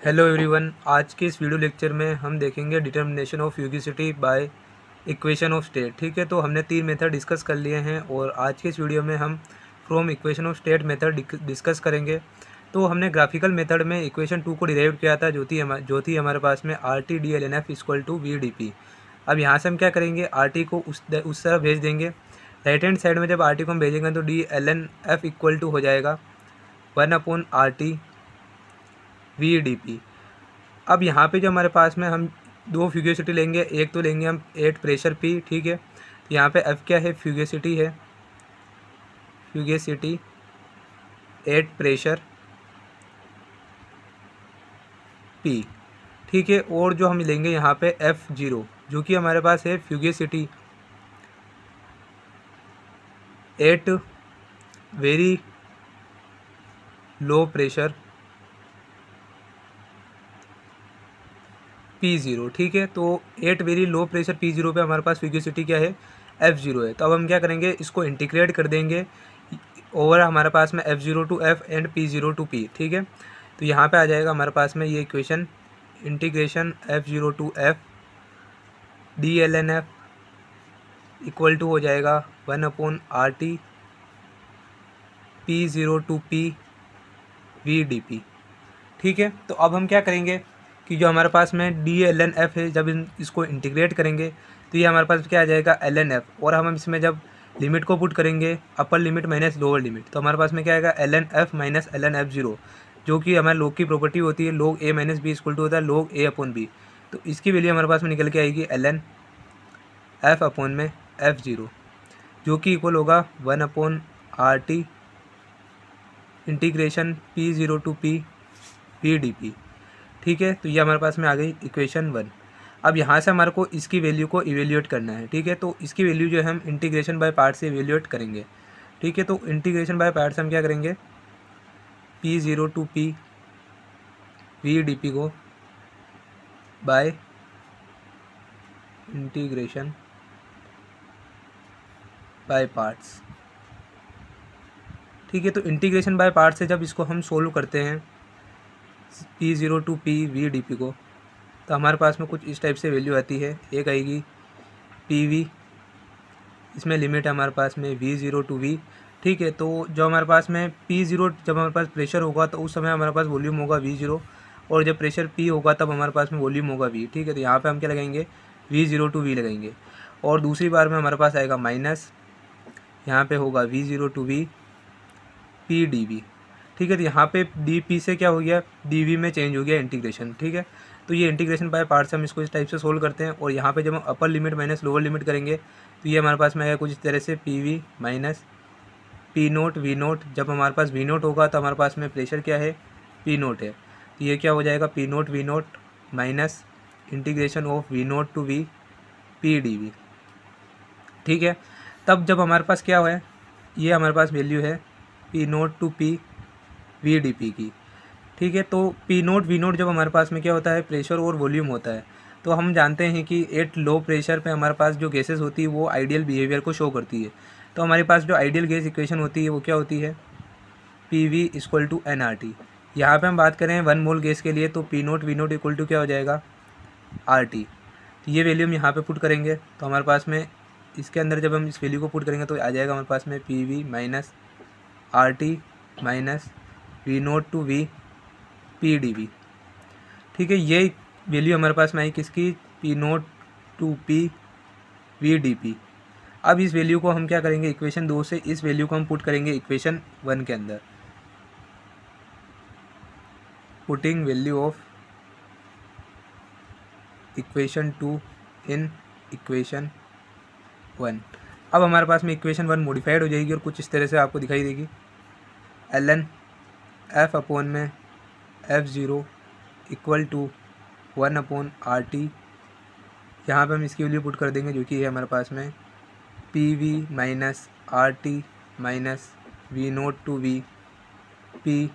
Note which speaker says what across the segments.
Speaker 1: Hello everyone, आज के इस वीडियो लेक्चर में हम देखेंगे determination of fugacity by equation of state. ठीक है, तो हमने 3 मेथड डिस्कस कर लिए हैं और आज के इस वीडियो में हम from equation of state method discuss करेंगे। तो हमने ग्राफिकल मेथड में इक्वेशन 2 को डिराइव किया था, जो थी हमारे पास में R T D L N F equal to V D P. अब यहाँ से हम क्या करेंगे, आर टी को उस तरफ भेज देंगे। राइट हैंड साइड में जब आर टी को हम भेजेंगे तो D L N F equal to हो जाएगा 1/RT VDP। अब यहाँ पे जो हमारे पास में हम दो फ्यूगिसिटी लेंगे, एक तो लेंगे हम 8 प्रेशर P। ठीक है, तो यहाँ पे F क्या है, फ्यूगिसिटी है, फ्यूगिसिटी 8 प्रेशर P। ठीक है, और जो हम लेंगे यहाँ पे F0 जो कि हमारे पास है फ्यूगिसिटी 8 वेरी लो प्रेशर P0। ठीक है, तो 8 वेरी लो प्रेशर P0 पे हमारे पास फ्यूगिसिटी क्या है, F0 है। तो अब हम क्या करेंगे, इसको इंटीग्रेट कर देंगे ओवर हमारे पास में F0 to F and P0 to P। ठीक है, तो यहाँ पे आ जाएगा हमारे पास में ये equation, integration F0 to F DLNF equal to हो जाएगा 1/RT P0 to P VDP। ठीक है, तो अब हम क्या करेंगे कि जो हमारे पास में DLNF है, जब इसको इंटीग्रेट करेंगे तो ये हमारे पास क्या आ जाएगा LNF, और हम इसमें जब लिमिट को पुट करेंगे upper limit minus lower limit, तो हमारे पास में क्या आएगा LNF माइनस LNF0, जो कि हमारे लॉग की प्रॉपर्टी होती है, log A minus B equal to होता है log A अपॉन बी। तो इसकी वैल्यू हमारे पास में निकल के आएगी LNF अपॉन में F0, जो कि इक्वल होगा 1/RT integration P0 to P VDP। ठीक है, तो ये हमारे पास में आ गई इक्वेशन 1। अब यहाँ से हमारे को इसकी वैल्यू को इवेल्यूएट करना है। ठीक है, तो इसकी वैल्यू जो है हम इंटीग्रेशन बाय पार्ट से इवेल्यूएट करेंगे। ठीक है, तो इंटीग्रेशन बाय पार्ट से हम क्या करेंगे, P0 टू P VDP को बाय इंटीग्रेशन बाय पार्ट्स। ठीक है, तो इंटीग्रेशन बाय पार्ट से जब इसको हम सोल्व करते हैं P0 टू P VDP को, तो हमारे पास में कुछ इस टाइप से वैल्यू आती है। एक आएगी PV, इसमें लिमिट है हमारे पास में V0 टू V। ठीक है, तो जो हमारे पास में P0 जब हमारे पास प्रेशर होगा तो उस समय हमारे पास वॉल्यूम होगा V0, और जब प्रेशर P होगा तब हमारे पास में वॉल्यूम होगा V। ठीक है, तो यहाँ पे हम क्या लगाएंगे, V0 टू V लगाएंगे। और दूसरी बार में हमारे पास आएगा माइनस, यहाँ पे होगा V0 टू V PdV। ठीक है, तो यहाँ पे DP से क्या हो गया, DV में चेंज हो गया इंटीग्रेशन। ठीक है, तो ये इंटीग्रेशन बाय पार्ट्स हम इसको इस टाइप से सोल्व करते हैं, और यहाँ पे जब हम upper limit minus lower limit करेंगे तो ये हमारे पास में आएगा कुछ इस तरह से PV माइनस P0 V0। जब हमारे पास V0 होगा तो हमारे पास में प्रेशर क्या है, P0 है, तो ये क्या हो जाएगा P0 V0 minus integration of V0 to V PdV। ठीक है, तब जब हमारे पास क्या है, ये हमारे पास वैल्यू है P0 टू P VDP की। ठीक है, तो P0 V0 जब हमारे पास में क्या होता है, प्रेशर और वॉल्यूम होता है, तो हम जानते हैं कि 8 लो प्रेशर पे हमारे पास जो गैसेस होती है वो आइडियल बिहेवियर को शो करती है। तो हमारे पास जो आइडियल गैस इक्वेशन होती है वो क्या होती है, PV इक्वल टू nRT। यहाँ पे हम बात करें 1 मोल गैस के लिए, तो P0 V0 इक्वल टू क्या हो जाएगा, RT। तो ये वैल्यू हम यहाँ पे पुट करेंगे, तो हमारे पास में इसके अंदर जब हम इस वैल्यू को पुट करेंगे तो आ जाएगा हमारे पास में PV minus RT minus V0 to V PdV। ठीक है, ये वैल्यू हमारे पास में आई किसकी, P0 टू P VDP। अब इस वैल्यू को हम क्या करेंगे, इक्वेशन 2 से इस वैल्यू को हम पुट करेंगे इक्वेशन 1 के अंदर, putting value of equation 2 in equation 1। अब हमारे पास में इक्वेशन 1 मॉडिफाइड हो जाएगी और कुछ इस तरह से आपको दिखाई देगी, LNF अपॉन में F0 इक्वल टू 1/RT। यहाँ पे हम इसकी वैल्यू पुट कर देंगे, जो कि है हमारे पास में PV minus RT minus V0 to V PdV।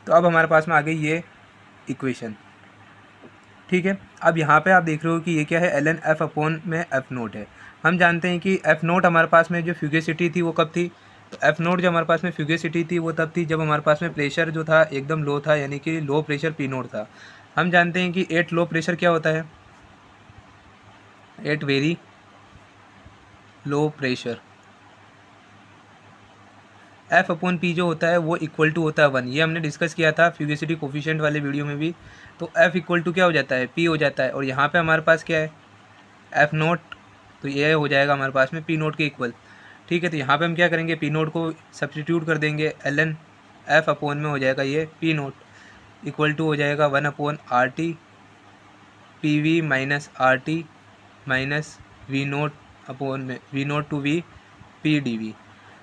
Speaker 1: तो अब हमारे पास में आ गई ये इक्वेशन। ठीक है, अब यहाँ पे आप देख रहे हो कि ये क्या है, LNF अपॉन में F0 है। हम जानते हैं कि F0 हमारे पास में जो फ्यूगिसिटी थी वो कब थी, तो एफ नोट जब हमारे पास में फ्यूगेसिटी थी वो तब थी जब हमारे पास में प्रेशर जो था एकदम लो था, यानी कि लो प्रेशर पी नोट था। हम जानते हैं कि एट लो प्रेशर क्या होता है, at very low pressure F upon P जो होता है वो इक्वल टू होता है 1। ये हमने डिस्कस किया था फ्यूगेसिटी कोफिशिएंट वाले वीडियो में भी। तो एफ इक्वल टू क्या हो जाता है, पी हो जाता है। और यहाँ पे हमारे पास क्या है, एफ नोट, तो ये हो जाएगा हमारे पास में पी नोट के इक्वल। ठीक है, तो यहाँ पे हम क्या करेंगे, पी नोट को सब्सटीट्यूट कर देंगे, एल एन एफ अपॉन में हो जाएगा ये पी नोट इक्वल टू हो जाएगा 1 upon R T P V minus R T minus V naught upon में V naught to V P D V.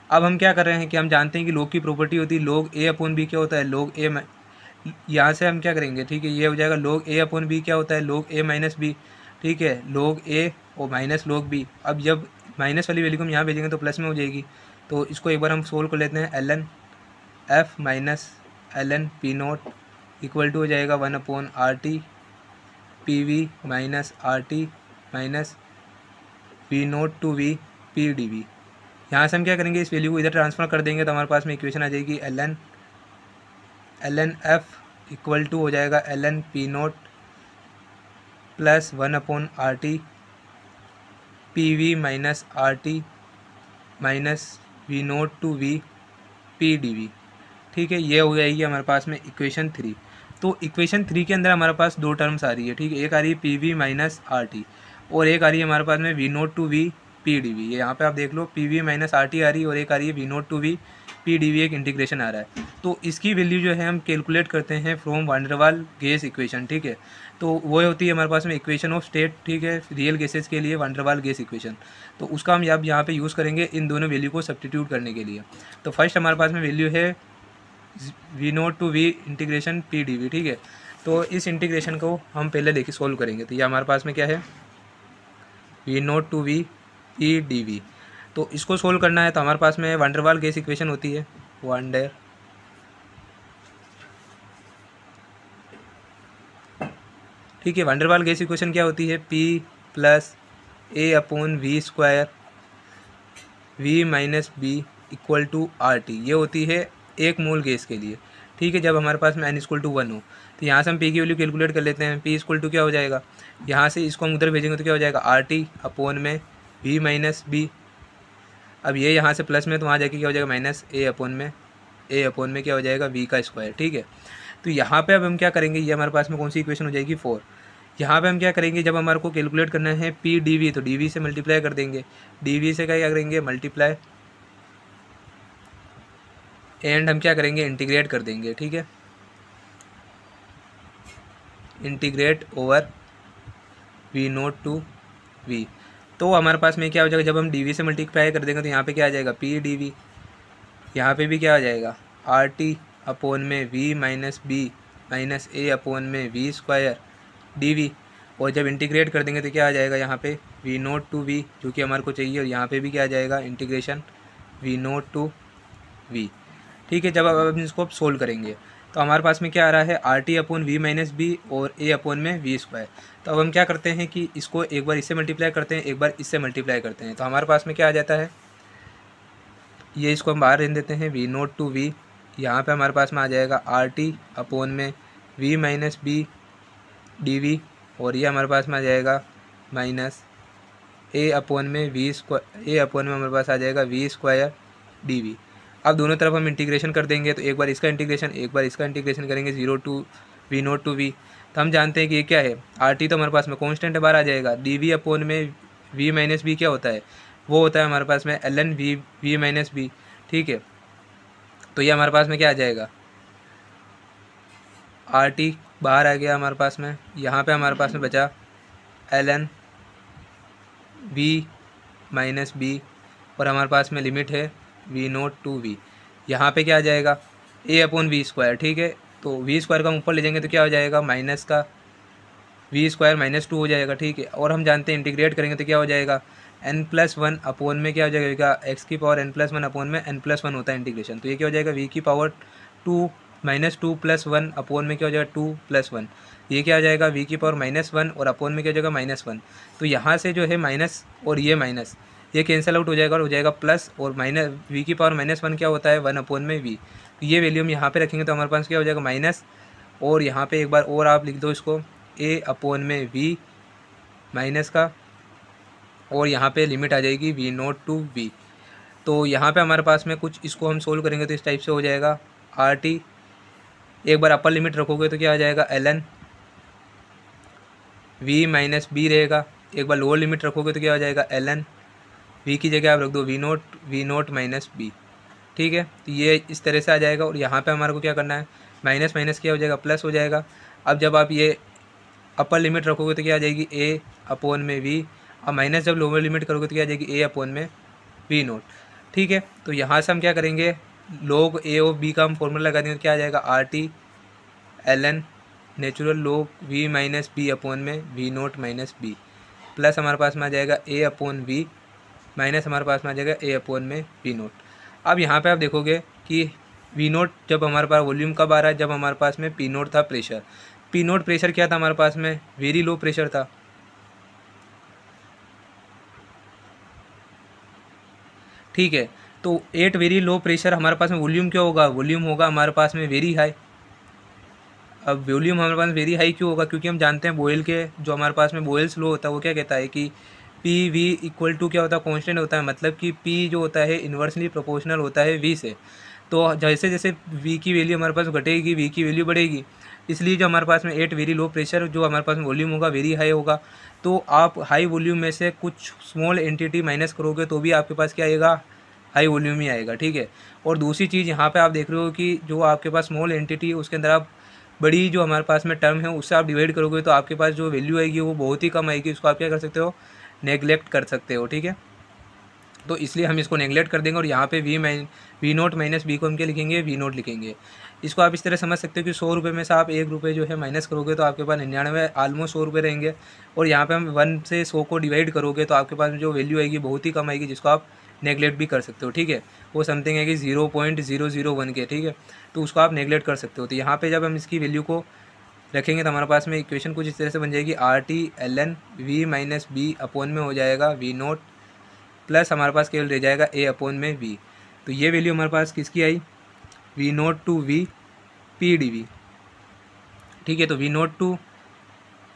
Speaker 1: अब हम क्या कर रहे हैं कि हम जानते हैं कि लोग की प्रॉपर्टी होती है लोग ए अपॉन बी क्या होता है, लोग ए। यहाँ से हम क्या करेंगे, ठीक है, ये हो जाएगा लोग ए अपॉन बी क्या होता है, लोग ए माइनस बी। ठीक है, लोग ए और माइनस लोग बी। अब जब माइनस वाली वैल्यू को हम यहाँ भेजेंगे तो प्लस में हो जाएगी। तो इसको एक बार हम सोल्व कर लेते हैं, L N F minus L N P naught equal to हो जाएगा 1 upon R T P V minus R T minus V naught to V P D V. यहाँ से हम क्या करेंगे, इस वैल्यू को इधर ट्रांसफर कर देंगे तो हमारे पास में इक्वेशन आ जाएगी L N F equal to हो जाएगा L N P naught plus 1 upon R T P V minus R T minus V naught to V P D V. ठीक है, ये हो जाएगी हमारे पास में इक्वेशन 3। तो इक्वेशन 3 के अंदर हमारे पास दो टर्म्स आ रही है। ठीक है, एक आ रही है P V minus R T और एक आ रही है हमारे पास में V naught to V P D V. ये यहाँ पे आप देख लो, P V minus R T आ रही है और एक आ रही है V naught to V P D V, एक इंटीग्रेशन आ रहा है। तो इसकी वैल्यू जो है हम कैलकुलेट करते हैं from one der Waals gas equation. ठीक है, तो वो होती है हमारे पास में इक्वेशन ऑफ स्टेट। ठीक है, रियल गैसेज के लिए वान डेर वाल गैस इक्वेशन। तो उसका हम अब यहाँ पे यूज़ करेंगे इन दोनों वैल्यू को सब्स्टिट्यूट करने के लिए। तो फर्स्ट हमारे पास में वैल्यू है V naught to V integration P D V. ठीक है, तो इस इंटीग्रेशन को हम पहले देखिए सोल्व करेंगे। तो ये हमारे पास में क्या है, V naught to V P D V. तो इसको सोल्व करना है तो हमारे पास में van der Waals gas equation होती है, वान डेर ठीक है, van der Waals gas equation क्या होती है, P plus A upon V square V minus B equal to R T. ये होती है एक मोल गैस के लिए। ठीक है, जब हमारे पास में n इक्वल टू 1 हो। तो यहाँ से हम P की वैल्यू कैलकुलेट कर लेते हैं। P इक्वल टू क्या हो जाएगा, यहाँ से इसको हम उधर भेजेंगे तो क्या हो जाएगा, आर टी अपॉन में वी माइनस बी। अब ये यहाँ से प्लस में तो वहाँ जाके क्या हो जाएगा, माइनस ए अपॉन में क्या हो जाएगा, वी का स्क्वायर। ठीक है, तो यहाँ पे अब हम क्या करेंगे, ये हमारे पास में कौन सी इक्वेशन हो जाएगी, 4। यहाँ पे हम क्या करेंगे, जब हमारे को कैलकुलेट करना है पी डी वी तो डी वी से मल्टीप्लाई कर देंगे, डी वी से क्या करेंगे, मल्टीप्लाई, एंड हम क्या करेंगे, इंटीग्रेट कर देंगे। ठीक है, integrate over V naught to V. तो हमारे पास में क्या हो जाएगा, जब हम डी वी से मल्टीप्लाई कर देंगे तो यहाँ पे क्या आ जाएगा, पी डी वी। यहाँ पे भी क्या आ जाएगा, आर टी अपॉन में V minus B minus A upon में वी स्क्वायर डी वी। और जब इंटीग्रेट कर देंगे तो क्या आ जाएगा, यहाँ पे वी नोट टू वी जो कि हमारे को चाहिए, और यहाँ पे भी क्या आ जाएगा, integration V naught to V. ठीक है, जब अब इसको सोल्व करेंगे तो हमारे पास में क्या आ रहा है, R T upon V minus B और ए अपॉन में वी स्क्वायर। तो अब हम क्या करते हैं कि इसको एक बार इससे मल्टीप्लाई करते हैं, एक बार इससे मल्टीप्लाई करते हैं। तो हमारे पास में क्या आ जाता है, ये इसको हम बाहर रहने देते हैं, वी नोट टू वी। यहाँ पे हमारे पास में आ जाएगा आर टी अपॉन में V minus B D V, और ये हमारे पास में आ जाएगा माइनस ए अपॉन में वी स्क्वायर, ए अपॉन में हमारे पास आ जाएगा वी स्क्वायर डी वी। अब दोनों तरफ हम इंटीग्रेशन कर देंगे, तो एक बार इसका इंटीग्रेशन एक बार इसका इंटीग्रेशन करेंगे, 0 to V naught to V. तो हम जानते हैं कि ये क्या है, आर टी तो हमारे पास में कॉन्स्टेंट बाहर आ जाएगा, डी वी अपॉन में वी माइनस बी क्या होता है, वो होता है हमारे पास में L N V minus B. ठीक है, तो ये हमारे पास में क्या आ जाएगा, आर टी बाहर आ गया हमारे पास में, यहाँ पे हमारे पास में बचा L N V minus B, और हमारे पास में लिमिट है वी नोट टू वी। यहाँ पे क्या आ जाएगा, ए अपॉन वी स्क्वायर। ठीक है, तो वी स्क्वायर का हम ऊपर ले जाएंगे तो क्या हो जाएगा, माइनस का वी स्क्वायर माइनस 2 हो जाएगा। ठीक है, और हम जानते हैं इंटीग्रेट करेंगे तो क्या हो जाएगा, n+1 अपॉन में क्या हो जाएगा, एक्स की पावर n+1 अपॉन में n+1 होता है इंटीग्रेशन। तो ये क्या हो जाएगा, वी की पावर 2 माइनस 2 प्लस 1 अपॉन में क्या हो जाएगा, 2 प्लस 1। ये क्या आ जाएगा, वी की पावर -1 और अपॉन में क्या हो जाएगा, -1। तो यहाँ से जो है माइनस और ये माइनस, ये कैंसिल आउट हो जाएगा और हो जाएगा प्लस, और माइनस वी की पावर -1 क्या होता है 1/v। तो ये वैल्यू हम यहाँ पे रखेंगे तो हमारे पास क्या हो जाएगा माइनस, और यहाँ पे एक बार और आप लिख दो इसको a/v माइनस का, और यहाँ पे लिमिट आ जाएगी v0 टू v। तो यहाँ पे हमारे पास में कुछ इसको हम सोल्व करेंगे तो इस टाइप से हो जाएगा RT, एक बार अपर लिमिट रखोगे तो क्या आ जाएगा ln v माइनस बी रहेगा, एक बार लोअर लिमिट रखोगे तो क्या हो जाएगा ln v की जगह आप रख दो v0 माइनस बी। ठीक है, तो ये इस तरह से आ जाएगा, और यहाँ पे हमारे को क्या करना है माइनस माइनस क्या हो जाएगा प्लस हो जाएगा। अब जब आप ये अपर लिमिट रखोगे तो क्या आ जाएगी a/v, और माइनस जब लोअर लिमिट करोगे तो क्या आ जाएगी a/v0। ठीक है, तो यहाँ से हम क्या करेंगे log a ऑफ b का हम फॉर्मूला लगा देंगे तो क्या आ जाएगा RT ln natural log v minus B v0 minus B, plus हमारे पास में आ जाएगा a/v माइनस हमारे पास में आ जाएगा a/v0। अब यहाँ पे आप देखोगे कि v0 जब हमारे पास वॉल्यूम कब आ रहा है, जब हमारे पास में p0 था प्रेशर। p0 प्रेशर क्या था हमारे पास में, वेरी लो प्रेशर था। ठीक है, तो एट वेरी लो प्रेशर हमारे पास में वॉल्यूम क्या होगा, वॉल्यूम होगा हमारे पास में वेरी हाई। अब वॉल्यूम हमारे पास वेरी हाई क्यों होगा, क्योंकि हम जानते हैं बॉयल के जो हमारे पास में बॉयल्स लो होता है वो क्या कहता है कि पी वी इक्वल टू क्या होता है कांस्टेंट होता है, मतलब कि पी जो होता है इन्वर्सली प्रोपोर्शनल होता है वी से। तो जैसे जैसे वी की वैल्यू हमारे पास घटेगी वी की वैल्यू बढ़ेगी, इसलिए जो हमारे पास में एट वेरी लो प्रेशर जो हमारे पास में वॉल्यूम होगा वेरी हाई होगा। तो आप हाई वॉल्यूम में से कुछ स्मॉल एंटिटी माइनस करोगे तो भी आपके पास क्या आएगा, हाई वॉल्यूम ही आएगा। ठीक है, और दूसरी चीज़ यहाँ पे आप देख रहे हो कि जो आपके पास स्मॉल एंटिटी है उसके अंदर आप बड़ी जो हमारे पास में टर्म है उससे आप डिवाइड करोगे तो आपके पास जो वैल्यू आएगी वो बहुत ही कम आएगी, उसको आप क्या कर सकते हो नेगलेक्ट कर सकते हो। ठीक है, तो इसलिए हम इसको नेगलेक्ट कर देंगे, और यहाँ पे v0 माइनस बी को हम क्या लिखेंगे v0 लिखेंगे। इसको आप इस तरह समझ सकते हो कि 100 रुपये में से आप 1 रुपये जो है माइनस करोगे तो आपके पास 99 ऑलमोस्ट 100 रुपये रहेंगे, और यहाँ पे हम 1 से 100 को डिवाइड करोगे तो आपके पास जो वैल्यू आएगी बहुत ही कम आएगी, जिसको आप नेगलेक्ट भी कर सकते हो। ठीक है, वो समथिंग है कि 0.001 के। ठीक है, तो उसको आप नेगलेक्ट कर सकते हो। तो यहाँ पर जब हम इसकी वैल्यू को रखेंगे तो हमारे पास में इक्वेशन कुछ इस तरह से बन जाएगी RT ln v minus B upon में हो जाएगा v0 प्लस हमारे पास केवल रह जाएगा a/v। तो ये वैल्यू हमारे पास किसकी आई v0 to v p dv। ठीक है, तो v0 to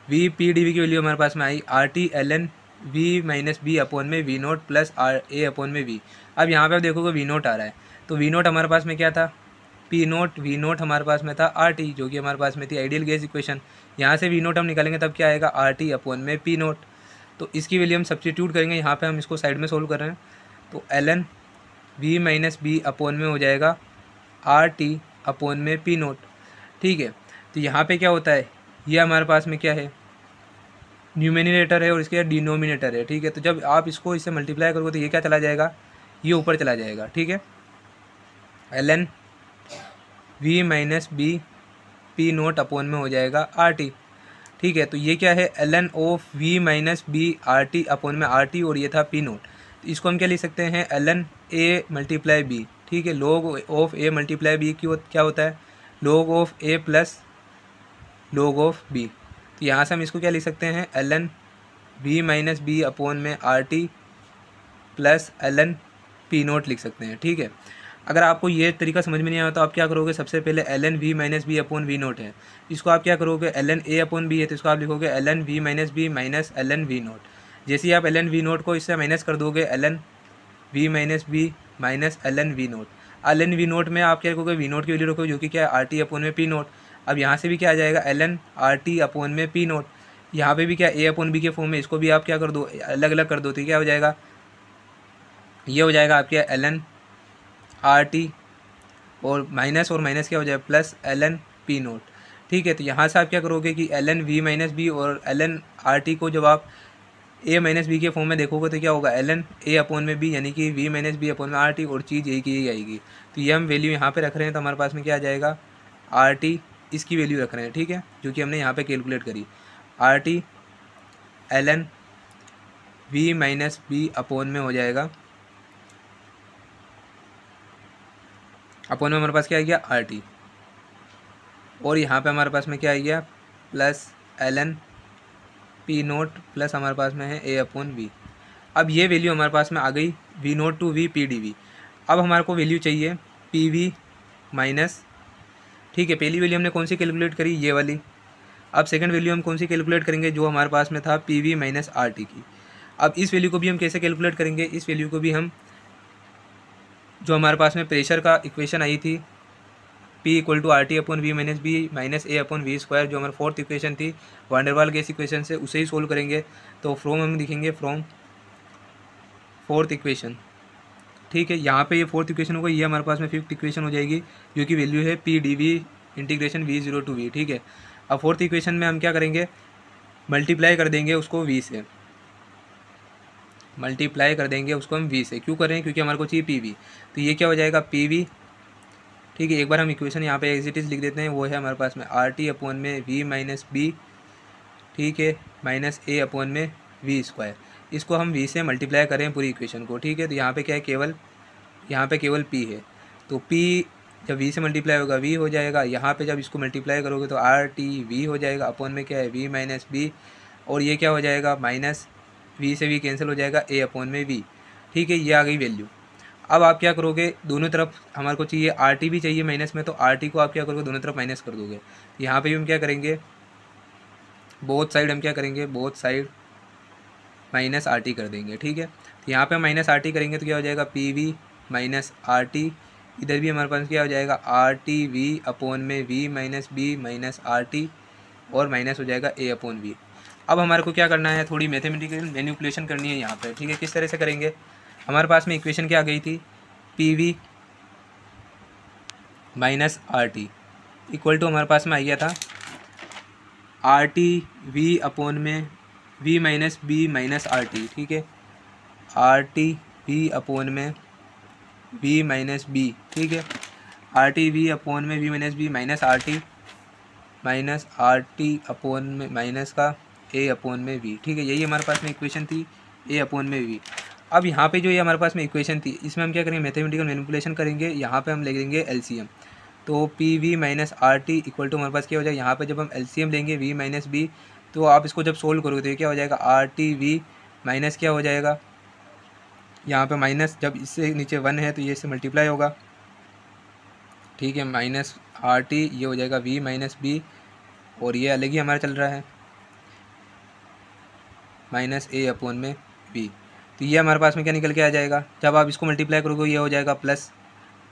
Speaker 1: v p dv की वैल्यू हमारे पास में आई RT ln v minus B upon में v0 प्लस a/v। अब यहाँ पे आप देखोगे v0 आ रहा है, तो v0 हमारे पास में क्या था p0, v0 हमारे पास में था RT जो कि हमारे पास में थी आइडियल गैस इक्वेशन। यहाँ से v0 हम निकालेंगे तब क्या आएगा RT अपॉन में p0। तो इसकी वैल्यू हम सब्स्टिट्यूट करेंगे, यहाँ पे हम इसको साइड में सोल्व कर रहे हैं, तो ln v minus B upon में हो जाएगा RT अपॉन में p0। ठीक है, तो यहाँ पे क्या होता है ये हमारे पास में क्या है न्यूमिनेटर है और इसके डिनोमिनेटर है। ठीक है, तो जब आप इसको इससे मल्टीप्लाई करोगे तो ये क्या चला जाएगा, ये ऊपर चला जाएगा। ठीक है, ln v minus B p0 upon में हो जाएगा RT। ठीक है, तो ये क्या है ln of v minus B RT upon में RT, और ये था p0। तो इसको हम क्या लिख सकते हैं ln a मल्टीप्लाई b। ठीक है, log of a multiply b की क्या होता है log of a plus log of b। तो यहाँ से हम इसको क्या लिख सकते हैं ln v minus B upon में RT प्लस ln p0 लिख सकते हैं। ठीक है, अगर आपको ये तरीका समझ में नहीं आया तो आप क्या करोगे, सबसे पहले ln v minus B upon v0 है, इसको आप क्या करोगे ln a अपॉन बी है तो इसको आप लिखोगे ln v minus B minus ln v0। जैसे ही आप ln v0 को इससे माइनस कर दोगे ln v minus B minus ln v0। ln v0 में आप क्या रखोगे v0 की वैल्यू रखोगे जो कि क्या है RT अपॉन में p0। अब यहाँ से भी क्या आ जाएगा ln RT अपॉन में p0, यहाँ पे भी क्या a अपॉन बी के फॉर्म में, इसको भी आप क्या कर दो अलग अलग कर दो तो क्या हो जाएगा, ये हो जाएगा आपके ln RT और माइनस क्या हो जाए प्लस ln p0। ठीक है, तो यहाँ से आप क्या करोगे कि ln v माइनस बी और ln RT को जब आप a माइनस बी के फॉर्म में देखोगे तो क्या होगा ln a अपॉन में b, यानी कि v माइनस बी अपॉन में RT, और चीज़ यही की आएगी। तो ये हम वैल्यू यहाँ पे रख रहे हैं तो हमारे पास में क्या आ जाएगा RT, इसकी वैल्यू रख रहे हैं। ठीक है, जो कि हमने यहाँ पे कैलकुलेट करी RT ln v minus B upon में हो जाएगा अपॉन में हमारे पास क्या आ गया RT, और यहाँ पे हमारे पास में क्या आ गया प्लस ln p0 प्लस हमारे पास में है a अपॉन v। अब ये वैल्यू हमारे पास में आ गई V naught to V P D V. अब हमारे को वैल्यू चाहिए पी वी माइनस, ठीक है, पहली वैल्यू हमने कौन सी कैलकुलेट करी, ये वाली। अब सेकंड वैल्यू हम कौन सी कैलकुलेट करेंगे, जो हमारे पास में था P V minus R T की। अब इस वैल्यू को भी हम कैसे कैलकुलेट करेंगे, इस वैल्यू को भी हम, जो हमारे पास में प्रेशर का इक्वेशन आई थी P equal to R T upon V minus B minus A upon V square, जो हमारी फोर्थ इक्वेशन थी van der Waals gas equation से, उसे ही सोल्व करेंगे। तो फ्रॉम हम लिखेंगे फ्रॉम फोर्थ इक्वेशन, ठीक है। यहाँ पे ये फोर्थ इक्वेशन होगा, ये हमारे पास में फिफ्थ इक्वेशन हो जाएगी, जो कि वैल्यू है P D V integration V zero to V, ठीक है। अब फोर्थ इक्वेशन में हम क्या करेंगे, मल्टीप्लाई कर देंगे उसको वी से, मल्टीप्लाई कर देंगे उसको हम वी से। क्यों करें, क्योंकि हमारे को चाहिए पी वी। तो ये क्या हो जाएगा पी वी, ठीक है। एक बार हम इक्वेशन यहाँ पे एज इट इज़ लिख देते हैं, वो है हमारे पास में आर टी अपॉन में वी माइनस बी, ठीक है, माइनस ए अपॉन में वी स्क्वायर। इसको हम वी से मल्टीप्लाई करें पूरी इक्वेशन को, ठीक है। तो यहाँ पे क्या है, केवल यहाँ पे केवल पी है, तो पी जब वी से मल्टीप्लाई होगा वी हो जाएगा। यहाँ पे जब इसको मल्टीप्लाई करोगे तो आर टी वी हो जाएगा, अपॉन में क्या है वी माइनस बी, और ये क्या हो जाएगा माइनस वी से वी कैंसिल हो जाएगा, ए अपॉन में वी, ठीक है। ये आ गई वैल्यू। अब आप क्या करोगे, दोनों तरफ हमारे को चाहिए आर टी भी चाहिए माइनस में, तो आर टी को आप क्या करोगे, दोनों तरफ माइनस कर दोगे। यहाँ पे भी हम क्या करेंगे, बोथ साइड हम क्या करेंगे, both side minus R T कर देंगे, ठीक है। तो यहाँ पे हम माइनस आर टी करेंगे तो क्या हो जाएगा P V minus R T, इधर भी हमारे पास क्या हो जाएगा आर टी वी अपॉन में V minus B minus R T, और माइनस हो जाएगा ए अपॉन वी। अब हमारे को क्या करना है, थोड़ी मैथमेटिकल मैनिपुलेशन करनी है यहाँ पे, ठीक है। किस तरह से करेंगे, हमारे पास में इक्वेशन क्या आ गई थी, P V minus R T equal to हमारे पास में आ गया था आर टी वी अपॉन में V minus B minus R T, ठीक है, आर टी वी अपॉन में वी माइनस बी, ठीक है, आर टी वी अपॉन में V minus B minus R T upon में माइनस का ए अपॉन में वी, ठीक है। यही हमारे पास में इक्वेशन थी, ए अपॉन में वी। अब यहाँ पे जो ये हमारे पास में इक्वेशन थी, इसमें हम क्या करेंगे, मैथमेटिकल मैनिपुलेशन करेंगे। यहाँ पे हम ले लेंगे एलसीएम, तो P V minus R T equal to हमारे पास क्या हो जाएगा, यहाँ पे जब हम एलसीएम लेंगे वी माइनस बी, तो आप इसको जब सोल्व करोगे तो ये क्या हो जाएगा आर टी वी माइनस क्या हो जाएगा, यहाँ पे माइनस जब इससे नीचे वन है तो ये इससे मल्टीप्लाई होगा, ठीक है, माइनस आर टी ये हो जाएगा वी माइनस बी, और ये अलग ही हमारा चल रहा है माइनस ए अपॉन में वी। तो ये हमारे पास में क्या निकल के आ जाएगा, जब आप इसको मल्टीप्लाई करोगे ये हो जाएगा प्लस,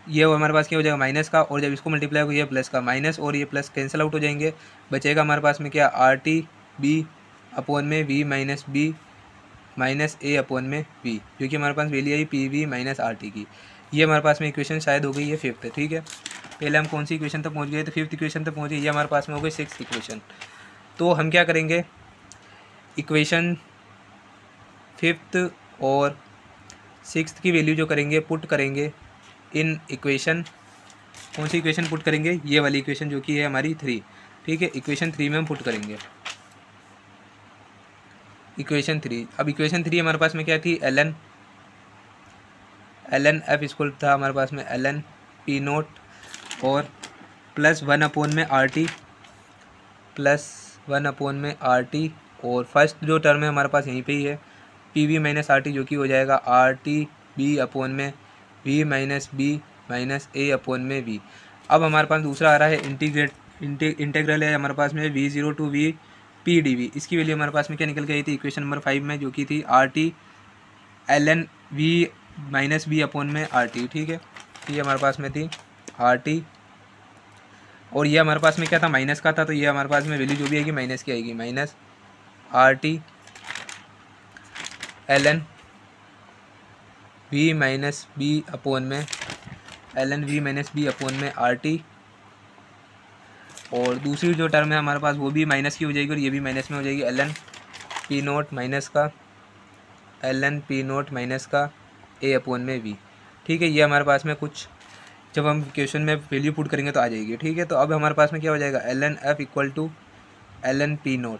Speaker 1: ये हमारे पास क्या हो जाएगा माइनस का, और जब इसको मल्टीप्लाई होगा ये प्लस का, माइनस और ये प्लस कैंसिल आउट हो जाएंगे। बचेगा हमारे पास में क्या आर टी बी अपॉन में V minus B minus A upon में वी, जो कि हमारे पास वैल्यू आई P V minus R T की। ये हमारे पास में इक्वेशन शायद हो गई है फिफ्थ, ठीक है। पहले हम कौन सी इक्वेशन तक पहुँच गए, तो फिफ्थ इक्वेशन तक पहुँचे, ये हमारे पास में हो गई सिक्स्थ इक्वेशन। तो हम क्या करेंगे, इक्वेशन फिफ्थ और सिक्स्थ की वैल्यू जो करेंगे पुट करेंगे इन इक्वेशन, कौन सी इक्वेशन पुट करेंगे, ये वाली इक्वेशन जो कि है हमारी 3, ठीक है। इक्वेशन 3 में हम पुट करेंगे इक्वेशन 3। अब इक्वेशन 3 हमारे पास में क्या थी, एल एन एफ स्क्वायर था हमारे पास में एल एन पी नोट, और प्लस 1 अपॉन में आर टी, प्लस 1 अपॉन में आर टी, और फर्स्ट जो टर्म है हमारे पास यहीं पे ही है P V minus R T, जो कि हो जाएगा आर टी बी अपॉन में V minus B minus A upon में वी। अब हमारे पास दूसरा आ रहा है इंटीग्रल है हमारे पास में V zero to V P D V. इसकी वैल्यू हमारे पास में क्या निकल के आई थी इक्वेशन नंबर 5 में, जो कि थी R T L N V minus B upon में आर टी, ठीक है। ये हमारे पास में थी आर टी, और ये हमारे पास में क्या था माइनस का था, तो ये हमारे पास में वैल्यू जो भी आएगी माइनस की आएगी, minus R T L N V minus B upon में L N V minus B upon में आर टी, और दूसरी जो टर्म है हमारे पास वो भी माइनस की हो जाएगी, और ये भी माइनस में हो जाएगी, L N P naught minus का L N P naught minus का ए अपॉन में वी, ठीक है। ये हमारे पास में कुछ जब हम क्वेश्चन में वैल्यू पुट करेंगे तो आ जाएगी, ठीक है। तो अब हमारे पास में क्या हो जाएगा L N F equal to L N P naught.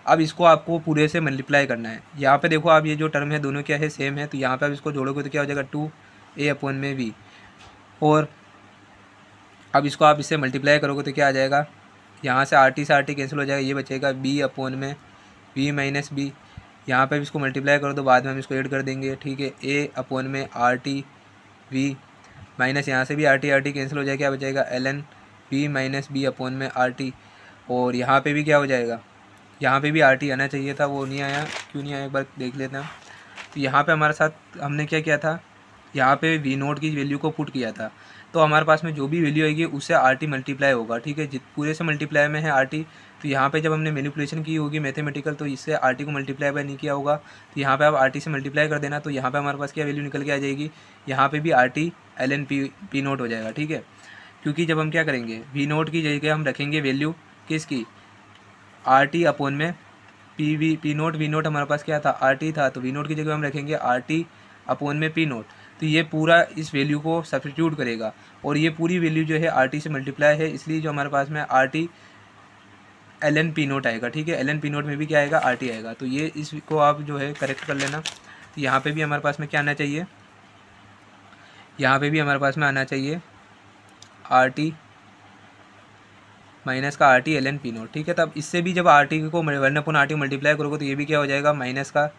Speaker 1: अब इसको आपको पूरे से मल्टीप्लाई करना है। यहाँ पे देखो आप ये जो टर्म है दोनों क्या है सेम है, तो यहाँ पे आप इसको जोड़ोगे तो क्या हो जाएगा 2 ए अपॉन में वी, और अब इसको आप इससे मल्टीप्लाई करोगे तो क्या आ जाएगा, यहाँ से आर टी कैंसिल हो जाएगा, ये बचेगा बी अपॉन में वी माइनस बी, यहाँ पे भी इसको मल्टीप्लाई करो तो बाद में हम इसको ऐड कर देंगे, ठीक है। ए अपॉन में आर टी वी माइनस यहाँ से भी आर टी कैंसिल हो जाएगा, क्या बचेगा L N V minus B upon में आर टी। और यहाँ पे भी क्या हो जाएगा, यहाँ पे भी आर टी आना चाहिए था, वो नहीं आया, क्यों नहीं आया एक बार देख लेते हैं। तो यहाँ पे हमारे साथ हमने क्या किया था, यहाँ पे वी नोट की वैल्यू को पुट किया था, तो हमारे पास में जो भी वैल्यू आएगी उससे आर टी मल्टीप्लाई होगा, ठीक है। जित पूरे से मल्टीप्लाई में है आर टी, तो यहाँ पे जब हमने मैनिपुलेशन की होगी मैथमेटिकल, तो इससे आर टी को मल्टीप्लाई बाय नहीं किया होगा, तो यहाँ पे आप आर टी से मल्टीप्लाई कर देना, तो यहाँ पे हमारे पास क्या वैल्यू निकल के आ जाएगी, यहाँ पे भी R T L N P naught हो जाएगा, ठीक है। क्योंकि जब हम क्या करेंगे, वी नोट की जगह हम रखेंगे वैल्यू किसकी, आर टी अपॉन में पी नोट, वी नोट हमारे पास क्या था आर टी था, तो वी नोट की जगह हम रखेंगे आर टी अपॉन में पी नोट। तो ये पूरा इस वैल्यू को सब्स्टिट्यूट करेगा, और ये पूरी वैल्यू जो है आर टी से मल्टीप्लाई है, इसलिए जो हमारे पास में R T L N P naught आएगा, ठीक है। एल एन पी नोट में भी क्या आएगा, आर टी आएगा। तो ये इसको आप जो है करेक्ट कर लेना। तो यहाँ पे भी हमारे पास में क्या आना चाहिए, यहाँ पे भी हमारे पास में आना चाहिए आर टी माइनस का R T L N P naught, ठीक है। तब इससे भी जब आर टी को 1/RT मल्टीप्लाई करोगे तो ये भी क्या हो जाएगा, माइनस का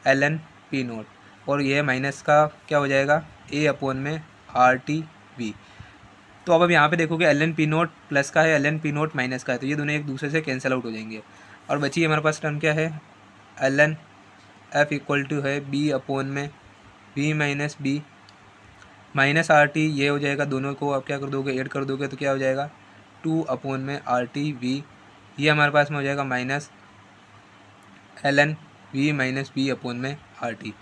Speaker 1: एल एन पी नोट, और ये माइनस का क्या हो जाएगा, ए अपॉन में आर टी वी। तो अब यहाँ पे देखोगे L N P naught plus का है, L N P naught minus का है, तो ये दोनों एक दूसरे से कैंसिल आउट हो जाएंगे, और बची हमारे पास टर्म क्या है, L N F equal to है बी अपॉन में V minus B minus R T, ये हो जाएगा, दोनों को आप क्या कर दोगे, ऐड कर दोगे, तो क्या हो जाएगा 2 अपॉन में आर टी वी, ये हमारे पास में हो जाएगा minus L N V minus B upon में आर टी।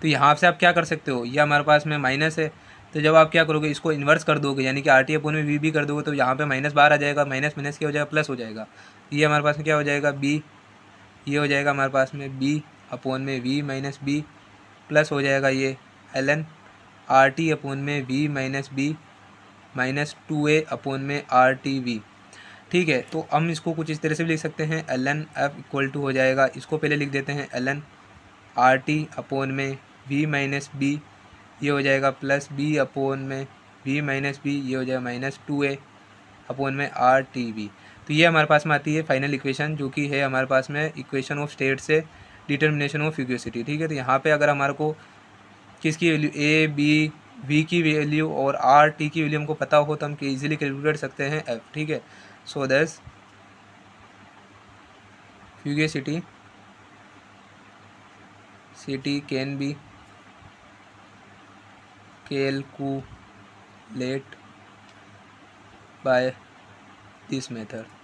Speaker 1: तो यहाँ से आप क्या कर सकते हो, ये हमारे पास में माइनस है, तो जब आप क्या करोगे, इसको इन्वर्स कर दोगे, यानी कि आर टी अपॉन में वी भी कर दोगे, तो यहाँ पे माइनस बाहर आ जाएगा, माइनस माइनस क्या हो जाएगा, प्लस हो जाएगा। ये हमारे पास में क्या हो जाएगा बी, ये हो जाएगा हमारे पास में बी अपॉन में वी माइनस बी, प्लस हो जाएगा ये L N R T upon में V minus B minus 2a upon में आर टी वी, ठीक है। तो हम इसको कुछ इस तरह से भी लिख सकते हैं, L N F equal to हो जाएगा, इसको पहले लिख देते हैं L N R T upon में वी माइनस बी, ये हो जाएगा प्लस बी अपॉन में वी माइनस बी, ये हो जाएगा माइनस 2a अपॉन में आर टी वी। तो ये हमारे पास में आती है फाइनल इक्वेशन, जो कि है हमारे पास में इक्वेशन ऑफ स्टेट से डिटर्मिनेशन ऑफ फ्यूगियोसिटी, ठीक है। तो यहाँ पे अगर हमारे को किसकी वैल्यू ए बी वी की वैल्यू और आर टी की वैल्यू हमको पता हो, तो हम इजीली कैलकुलेट कर सकते हैं एफ, ठीक है। So this fugacity can be calculated by this method।